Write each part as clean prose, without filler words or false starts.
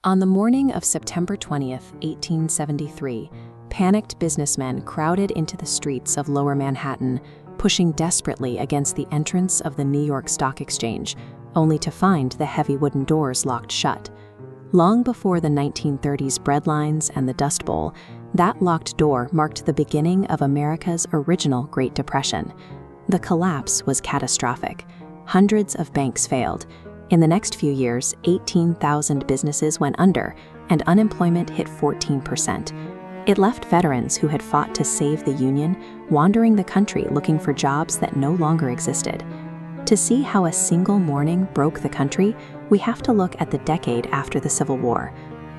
On the morning of September 20th, 1873, panicked businessmen crowded into the streets of Lower Manhattan, pushing desperately against the entrance of the New York Stock Exchange, only to find the heavy wooden doors locked shut. Long before the 1930s breadlines and the Dust Bowl, that locked door marked the beginning of America's original Great Depression. The collapse was catastrophic. Hundreds of banks failed. In the next few years, 18,000 businesses went under, and unemployment hit 14%. It left veterans who had fought to save the Union wandering the country looking for jobs that no longer existed. To see how a single morning broke the country, we have to look at the decade after the Civil War.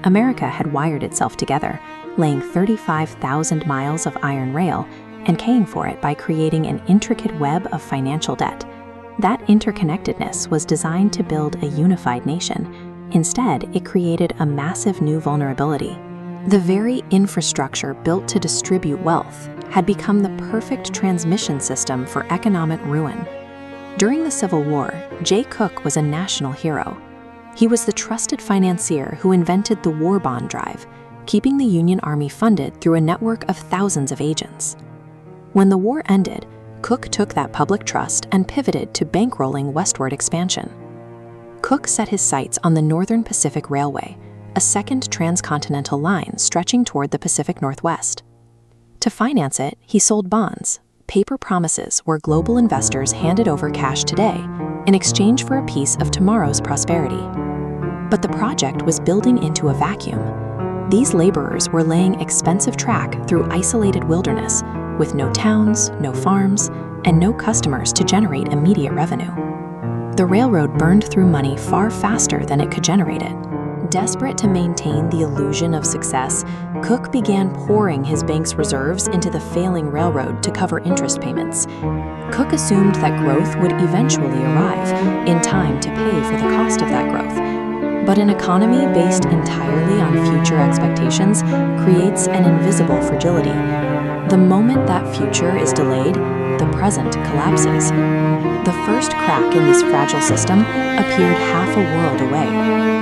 America had wired itself together, laying 35,000 miles of iron rail and paying for it by creating an intricate web of financial debt. That interconnectedness was designed to build a unified nation. Instead, it created a massive new vulnerability. The very infrastructure built to distribute wealth had become the perfect transmission system for economic ruin. During the Civil War, Jay Cooke was a national hero. He was the trusted financier who invented the war bond drive, keeping the Union Army funded through a network of thousands of agents. When the war ended, Cooke took that public trust and pivoted to bankrolling westward expansion. Cooke set his sights on the Northern Pacific Railway, a second transcontinental line stretching toward the Pacific Northwest. To finance it, he sold bonds, paper promises where global investors handed over cash today in exchange for a piece of tomorrow's prosperity. But the project was building into a vacuum. These laborers were laying expensive track through isolated wilderness, with no towns, no farms, and no customers to generate immediate revenue. The railroad burned through money far faster than it could generate it. Desperate to maintain the illusion of success, Cooke began pouring his bank's reserves into the failing railroad to cover interest payments. Cooke assumed that growth would eventually arrive, in time to pay for the cost of that growth. But an economy based entirely on future expectations creates an invisible fragility. The moment that future is delayed, the present collapses. The first crack in this fragile system appeared half a world away.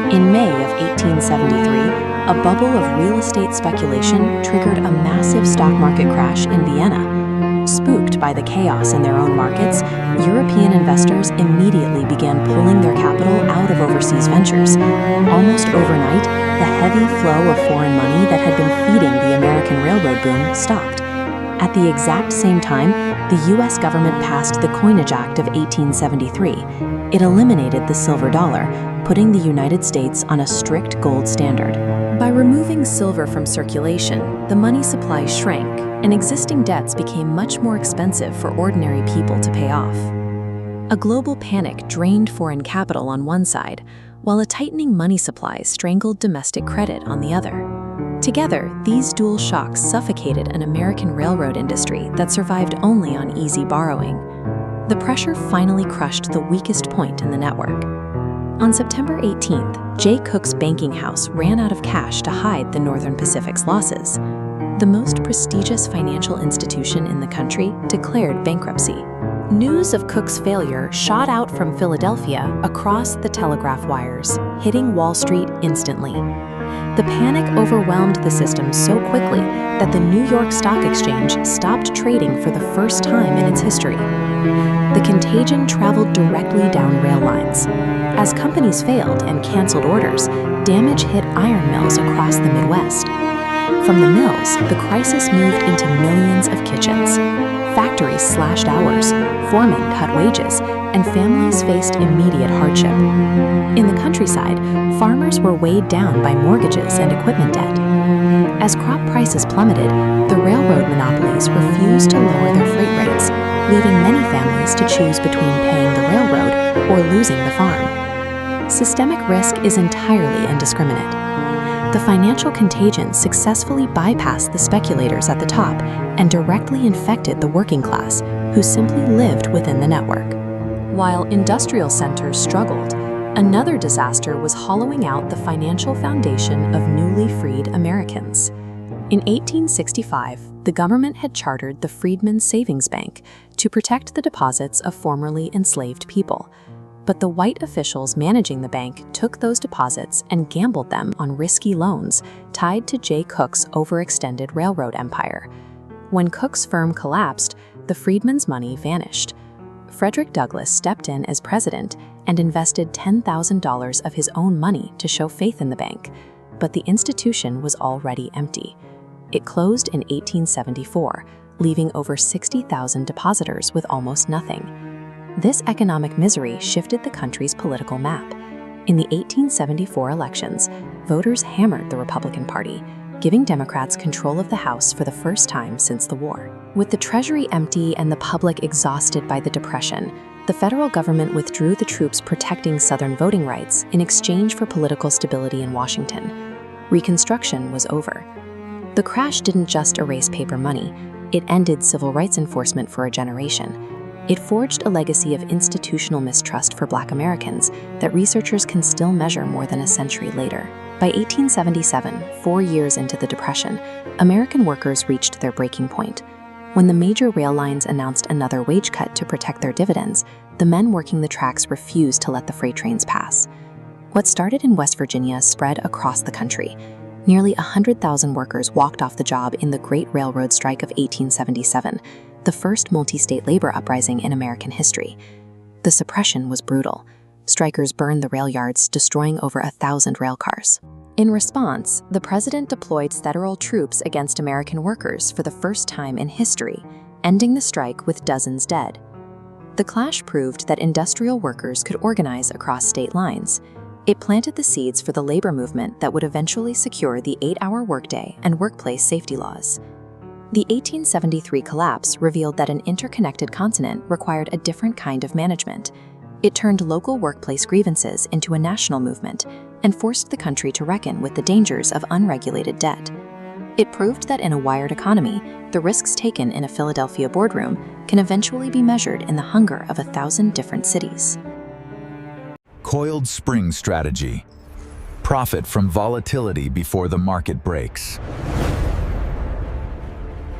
In May of 1873, a bubble of real estate speculation triggered a massive stock market crash in Vienna. Spooked by the chaos in their own markets, European investors immediately began pulling their capital out of overseas ventures. Almost overnight, the heavy flow of foreign money that had been feeding the American railroad boom stopped. At the exact same time, the U.S. government passed the Coinage Act of 1873. It eliminated the silver dollar, putting the United States on a strict gold standard. By removing silver from circulation, the money supply shrank, and existing debts became much more expensive for ordinary people to pay off. A global panic drained foreign capital on one side, while a tightening money supply strangled domestic credit on the other. Together, these dual shocks suffocated an American railroad industry that survived only on easy borrowing. The pressure finally crushed the weakest point in the network. On September 18th, Jay Cooke's banking house ran out of cash to hide the Northern Pacific's losses. The most prestigious financial institution in the country declared bankruptcy. News of Cooke's failure shot out from Philadelphia across the telegraph wires, hitting Wall Street instantly. The panic overwhelmed the system so quickly that the New York Stock Exchange stopped trading for the first time in its history. The contagion traveled directly down rail lines. As companies failed and canceled orders, damage hit iron mills across the Midwest. From the mills, the crisis moved into millions of kitchens. Factories slashed hours, foremen cut wages, and families faced immediate hardship. In the countryside, farmers were weighed down by mortgages and equipment debt. As crop prices plummeted, the railroad monopolies refused to lower their freight rates, leaving many families to choose between paying the railroad or losing the farm. Systemic risk is entirely indiscriminate. The financial contagion successfully bypassed the speculators at the top and directly infected the working class, who simply lived within the network. While industrial centers struggled, another disaster was hollowing out the financial foundation of newly freed Americans. In 1865, the government had chartered the Freedman Savings Bank to protect the deposits of formerly enslaved people. But the white officials managing the bank took those deposits and gambled them on risky loans tied to Jay Cooke's overextended railroad empire. When Cooke's firm collapsed, the Freedman's money vanished. Frederick Douglass stepped in as president and invested $10,000 of his own money to show faith in the bank, but the institution was already empty. It closed in 1874, leaving over 60,000 depositors with almost nothing. This economic misery shifted the country's political map. In the 1874 elections, voters hammered the Republican Party, giving Democrats control of the House for the first time since the war. With the Treasury empty and the public exhausted by the Depression, the federal government withdrew the troops protecting Southern voting rights in exchange for political stability in Washington. Reconstruction was over. The crash didn't just erase paper money, it ended civil rights enforcement for a generation. It forged a legacy of institutional mistrust for Black Americans that researchers can still measure more than a century later. By 1877, 4 years into the Depression, American workers reached their breaking point. When the major rail lines announced another wage cut to protect their dividends, the men working the tracks refused to let the freight trains pass. What started in West Virginia spread across the country. Nearly 100,000 workers walked off the job in the Great Railroad Strike of 1877, the first multi-state labor uprising in American history. The suppression was brutal. Strikers burned the rail yards, destroying over 1,000 rail cars. In response, the president deployed federal troops against American workers for the first time in history, ending the strike with dozens dead. The clash proved that industrial workers could organize across state lines. It planted the seeds for the labor movement that would eventually secure the 8-hour workday and workplace safety laws. The 1873 collapse revealed that an interconnected continent required a different kind of management. It turned local workplace grievances into a national movement and forced the country to reckon with the dangers of unregulated debt. It proved that in a wired economy, the risks taken in a Philadelphia boardroom can eventually be measured in the hunger of 1,000 different cities. Coiled Spring Strategy. Profit from volatility before the market breaks.